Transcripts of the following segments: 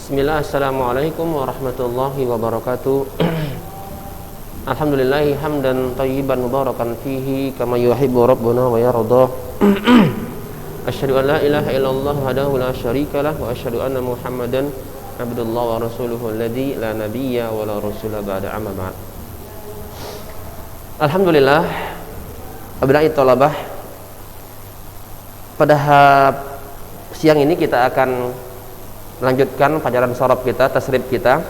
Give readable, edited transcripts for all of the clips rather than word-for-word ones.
Bismillah, assalamualaikum warahmatullahi wabarakatuh. Alhamdulillahi hamdan tayyiban mubarakan fihi kama yuhibbu rabbuna wa yarda. Asyhadu an la ilaha illallah wahdahu la syarika lah wa asyhadu anna Muhammadan abdullah wa rasuluhu alladzi la nabiyya wa la rasula ba'da, amma ba'd. Alhamdulillah, abnai thalabah, pada siang ini kita akan melanjutkan pelajaran shorof kita, tasrif kita.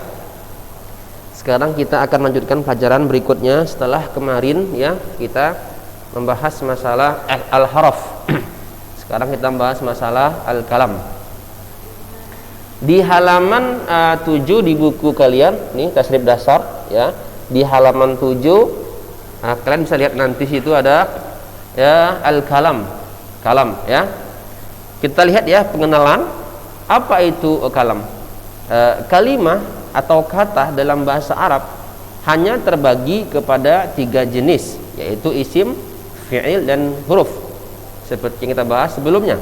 Sekarang kita akan melanjutkan pelajaran berikutnya setelah kemarin ya kita membahas masalah al-haraf. Sekarang kita membahas masalah al-kalam. Di halaman 7 di buku kalian, nih tasrif dasar ya. Di halaman 7 kalian bisa lihat nanti situ ada ya al-kalam. Kalam ya. Kita lihat ya pengenalan. Apa itu kalam? Kalimah atau kata dalam bahasa Arab hanya terbagi kepada 3 jenis, yaitu isim, fi'il, dan huruf, seperti yang kita bahas sebelumnya.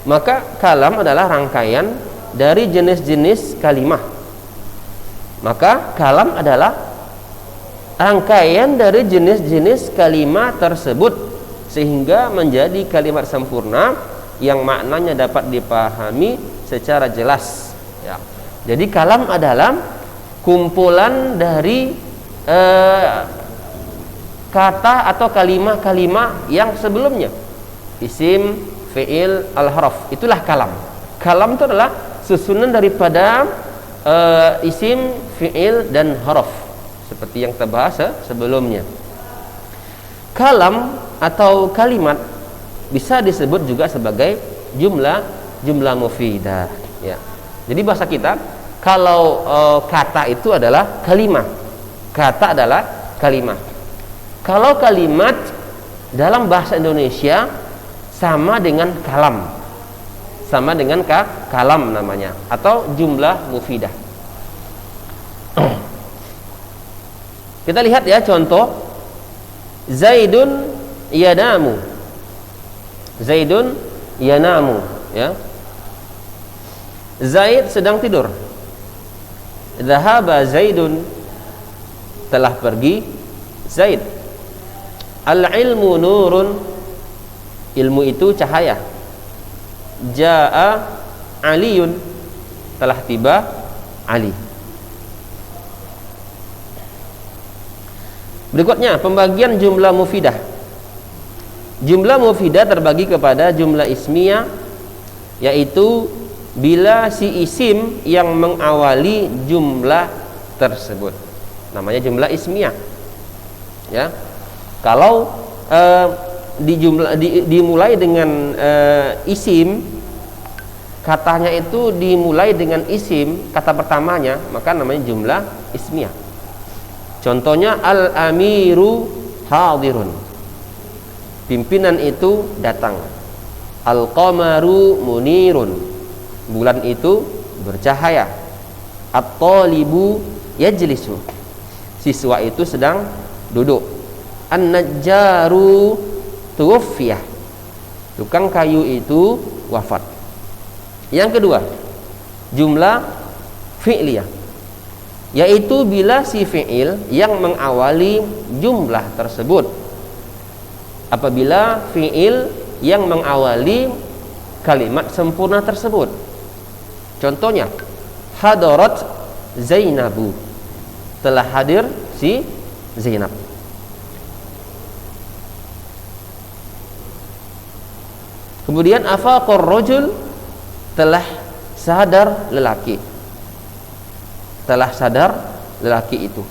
Maka kalam adalah rangkaian dari jenis-jenis kalimah. Maka kalam adalah rangkaian dari jenis-jenis kalimah tersebut sehingga menjadi kalimat sempurna yang maknanya dapat dipahami secara jelas ya. Jadi kalam adalah kumpulan dari kata atau kalimah-kalimah yang sebelumnya, isim, fi'il, al-haraf, itulah kalam. Kalam itu adalah susunan daripada isim, fi'il, dan haraf, seperti yang kita bahas sebelumnya. Kalam atau kalimat bisa disebut juga sebagai jumlah mufidah ya. Jadi bahasa kita kalau kata itu adalah kalimah. Kata adalah kalimah. Kalau kalimat dalam bahasa Indonesia sama dengan kalam. Sama dengan kalam namanya, atau jumlah mufidah. Kita lihat ya contoh. Zaidun yanamu. Zaidun yanamu ya. Zaid sedang tidur. Dhahaba Zaidun, telah pergi Zaid. Al-ilmu nurun, ilmu itu cahaya. Jaa Aliyun, telah tiba Ali. Berikutnya pembagian jumlah mufidah. Jumlah mufidah terbagi kepada jumlah ismiyah, yaitu bila si isim yang mengawali jumlah tersebut, namanya jumlah ismiyah ya. Kalau dimulai dengan isim, katanya itu dimulai dengan isim, kata pertamanya, maka namanya jumlah ismiyah. Contohnya al-amiru hadirun, pimpinan itu datang. Al-qamaru munirun, bulan itu bercahaya. At-talibu yajlisu, siswa itu sedang duduk. An-najjaru tuwaffiyah, tukang kayu itu wafat. Yang kedua, jumlah fi'liyah, yaitu bila si fi'il yang mengawali jumlah tersebut. Apabila fi'il yang mengawali kalimat sempurna tersebut. Contohnya, hadarat Zainabu, telah hadir si Zainab. Kemudian afaqar rajul, telah sadar lelaki. Telah sadar lelaki itu.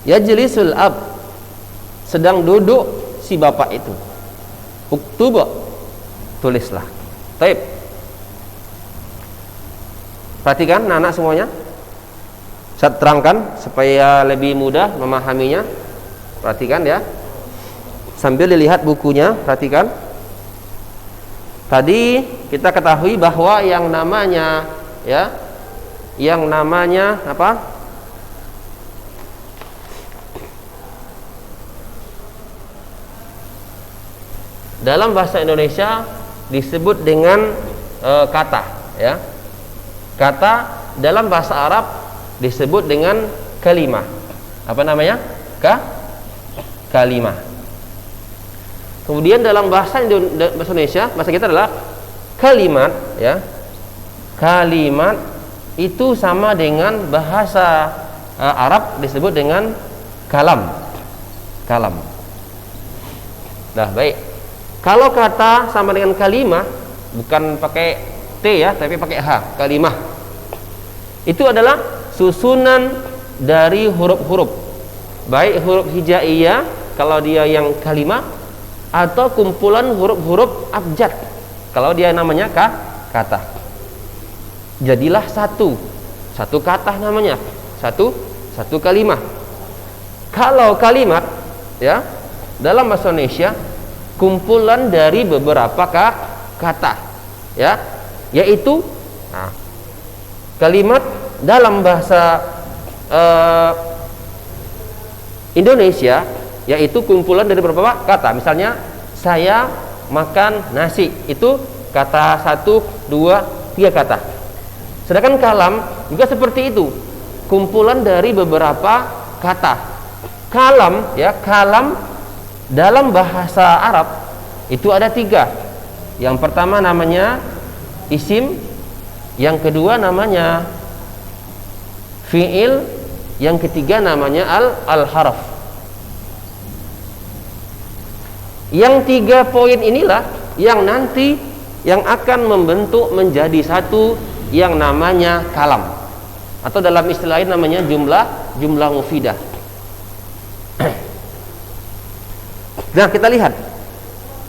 Yajlisul ab, sedang duduk si bapak itu. Uktuba, tulislah. Taib. Perhatikan anak-anak semuanya. Saya terangkan supaya lebih mudah memahaminya. Perhatikan ya. Sambil dilihat bukunya, perhatikan. Tadi kita ketahui bahwa yang namanya ya, yang namanya apa? Dalam bahasa Indonesia disebut dengan kata ya. kata dalam bahasa Arab disebut dengan kalimah. Apa namanya? Kalimah. Kemudian dalam bahasa Indonesia, bahasa kita adalah kalimat, ya. Kalimat itu sama dengan bahasa Arab disebut dengan kalam. Kalam. Nah, baik. Kalau kata sama dengan kalimah, bukan pakai T ya, tapi pakai H, kalimah. Itu adalah susunan dari huruf-huruf. Baik huruf hijaiyah kalau dia yang kalimah, atau kumpulan huruf-huruf abjad kalau dia namanya kata. Jadilah satu kata namanya, satu kalimah. Kalau kalimat, ya, dalam bahasa Indonesia kumpulan dari beberapa kata, ya, yaitu kalimat dalam bahasa Indonesia yaitu kumpulan dari beberapa kata. Misalnya saya makan nasi, itu kata 1, 2, 3 kata. Sedangkan kalam juga seperti itu, kumpulan dari beberapa kata. Kalam, ya, kalam dalam bahasa Arab itu ada 3. Yang pertama namanya isim, yang kedua namanya fi'il, yang ketiga namanya al-harf. Yang 3 poin inilah yang nanti yang akan membentuk menjadi satu yang namanya kalam, atau dalam istilah lain namanya jumlah mufidah. Nah, kita lihat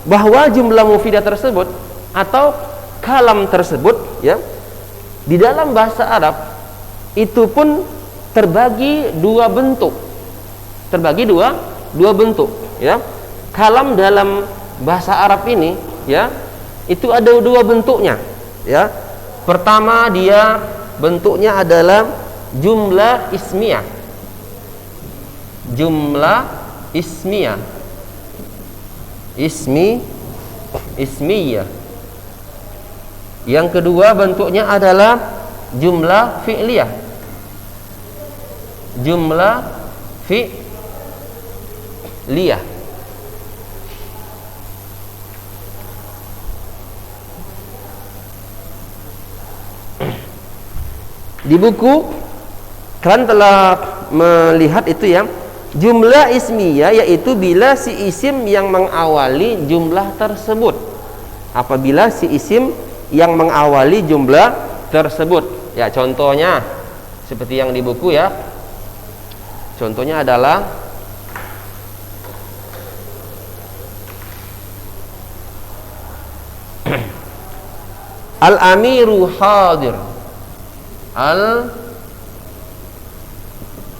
bahwa jumlah mufidah tersebut atau kalam tersebut, ya, di dalam bahasa Arab itu pun terbagi dua bentuk. Dua bentuk, ya. Kalam dalam bahasa Arab ini, ya, itu ada 2 bentuknya, ya. Pertama, dia bentuknya adalah jumlah ismiyah. Jumlah ismiyah. Ismiyah. Yang kedua bentuknya adalah jumlah fi'liyah. Jumlah fi'liyah. Di buku kalian telah melihat itu, ya. Jumlah ismiyah yaitu bila si isim yang mengawali jumlah tersebut. Apabila si isim yang mengawali jumlah tersebut, ya, contohnya seperti yang di buku, ya. Contohnya adalah al-amiru hadir.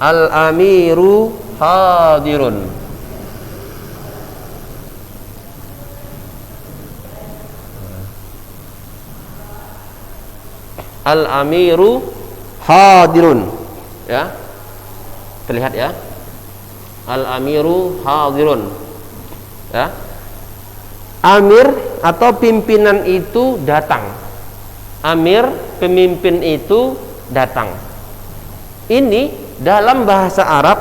Al-amiru hadirun. Al-amiru hadirun, ya. Terlihat, ya. Al-amiru hadirun, ya. Amir atau pimpinan itu datang. Amir, pemimpin itu datang. Ini dalam bahasa Arab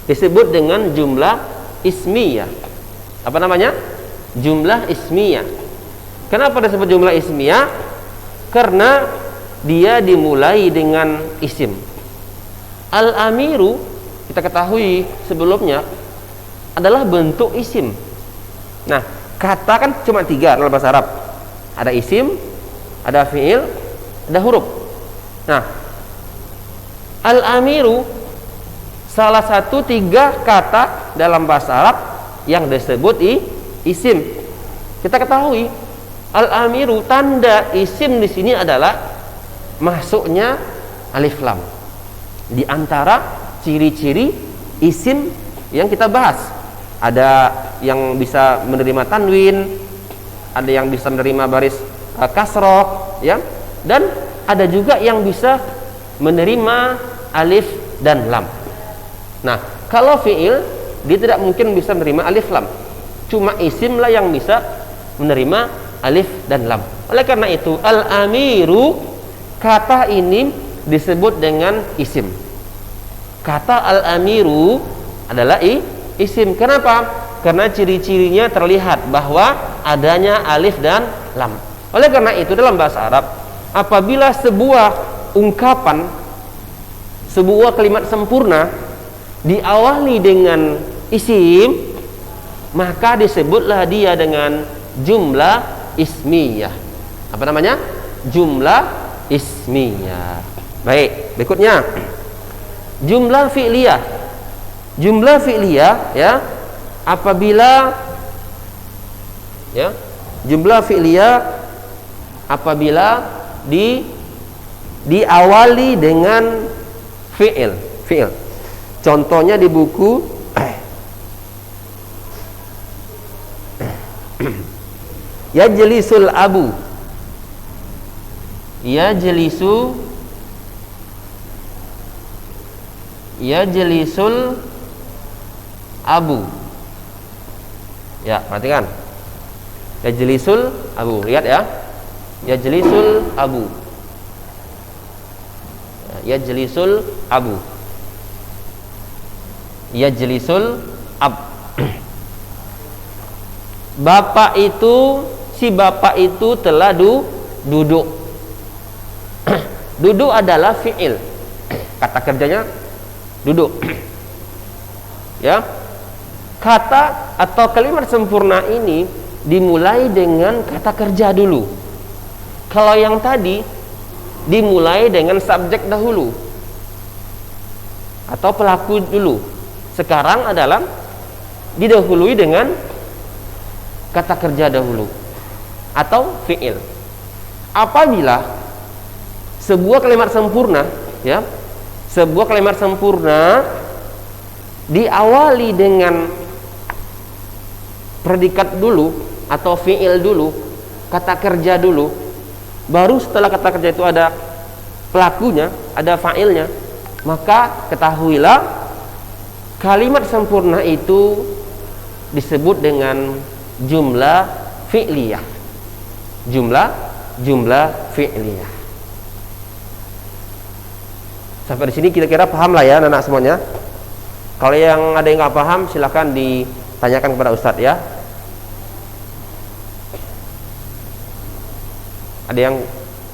disebut dengan jumlah ismiyah. Apa namanya? Jumlah ismiyah. Kenapa disebut jumlah ismiyah? Karena dia dimulai dengan isim. Al-amiru, kita ketahui sebelumnya, adalah bentuk isim. Nah, kata kan cuma 3 dalam bahasa Arab. Ada isim, ada fi'il, ada huruf. Nah, al-amiru salah satu 3 kata dalam bahasa Arab yang disebut isim. Kita ketahui al-amiru, tanda isim di sini adalah masuknya alif lam. Di antara ciri-ciri isim yang kita bahas, ada yang bisa menerima tanwin, ada yang bisa menerima baris kasroh, ya, dan ada juga yang bisa menerima alif dan lam. Nah, kalau fi'il dia tidak mungkin bisa menerima alif lam, cuma isim lah yang bisa menerima alif dan lam. Oleh karena itu al-amiru kata ini disebut dengan isim. Kata al-amiru adalah isim. Kenapa? Karena ciri-cirinya terlihat bahwa adanya alif dan lam. Oleh karena itu dalam bahasa Arab, apabila sebuah ungkapan, sebuah kalimat sempurna diawali dengan isim, maka disebutlah dia dengan jumlah ismiyah. Apa namanya? Jumlah ismiyah. Baik, berikutnya jumlah fi'liyah. Jumlah fi'liyah ya, apabila ya, jumlah fi'liyah apabila diawali dengan fi'il. Contohnya di buku yajlisul abu. Yajlisul abu. Ya, perhatikan. Yajlisul abu. Lihat ya. Yajlisul abu. Yajlisul abu. Yajlisul ab. Bapak itu, si bapak itu telah duduk. Duduk adalah fi'il. Kata kerjanya duduk. Ya. Kata atau kalimat sempurna ini dimulai dengan kata kerja dulu. Kalau yang tadi dimulai dengan subjek dahulu atau pelaku dulu. Sekarang adalah didahului dengan kata kerja dahulu atau fi'il. Apabila sebuah kalimat sempurna, ya, sebuah kalimat sempurna diawali dengan predikat dulu atau fi'il dulu, kata kerja dulu, baru setelah kata kerja itu ada pelakunya, ada fa'ilnya, maka ketahuilah kalimat sempurna itu disebut dengan jumlah fi'liyah. Jumlah fi'liyah. Sampai di sini kira-kira paham lah ya anak-anak semuanya. Kalau yang ada yang nggak paham silahkan ditanyakan kepada Ustadz ya. Ada yang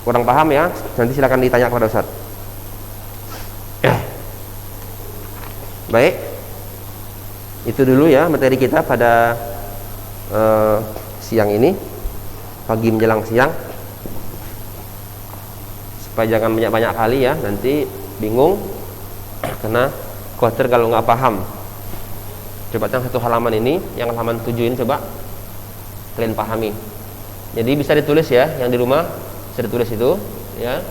kurang paham ya, nanti silahkan ditanya kepada Ustadz. Baik, itu dulu ya materi kita pada siang ini, pagi menjelang siang, supaya jangan banyak-banyak kali ya, nanti bingung karena khawatir kalau nggak paham. Coba yang satu halaman ini, yang halaman 7 ini coba kalian pahami. Jadi bisa ditulis ya, yang di rumah bisa ditulis itu ya,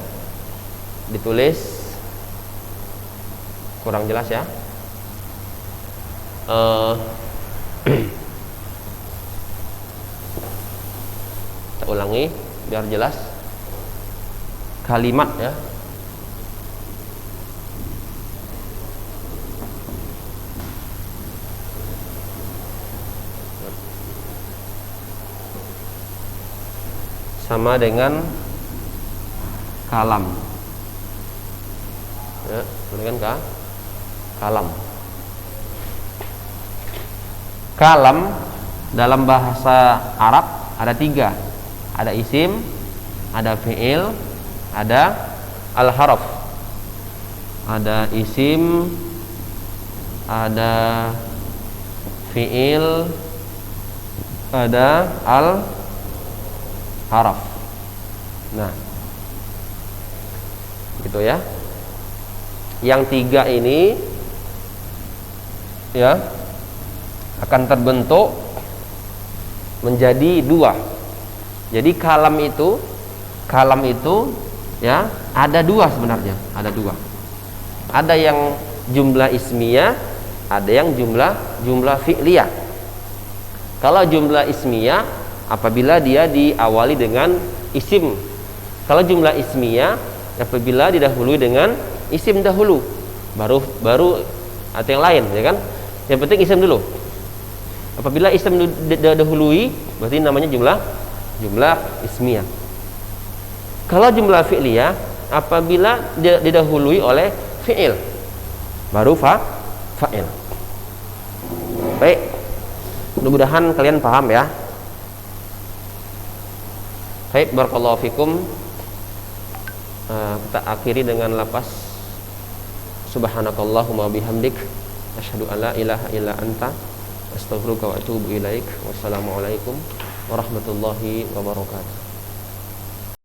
ditulis kurang jelas ya. Kita ulangi biar jelas kalimat ya. Sama dengan kalam ya, dengan kalam. Kalam dalam bahasa Arab ada 3, ada isim, ada fi'il, ada al-haraf. Ada isim, ada fi'il, ada al-haraf. Nah, gitu ya. Yang 3 ini ya akan terbentuk menjadi 2. Jadi kalam itu ya ada 2 sebenarnya, ada 2. Ada yang jumlah ismiyah, ada yang jumlah fi'liyah. Kalau jumlah ismiyah apabila dia diawali dengan isim. Kalau jumlah ismiyah apabila didahului dengan isim dahulu, baru atau yang lain ya kan. Yang penting isim dulu. Apabila isim didahului berarti namanya jumlah ismiyah. Kalau jumlah fi'liyah apabila didahului oleh fi'il, baru fa'il. Baik, mudah-mudahan kalian paham ya. Baik, barakallahu fikum. Kita akhiri dengan lafaz subhanakallahumma bihamdik asyhadu an la ilaha illa anta astaghfiruka wa atubu ilaik. Wassalamualaikum warahmatullahi wabarakatuh.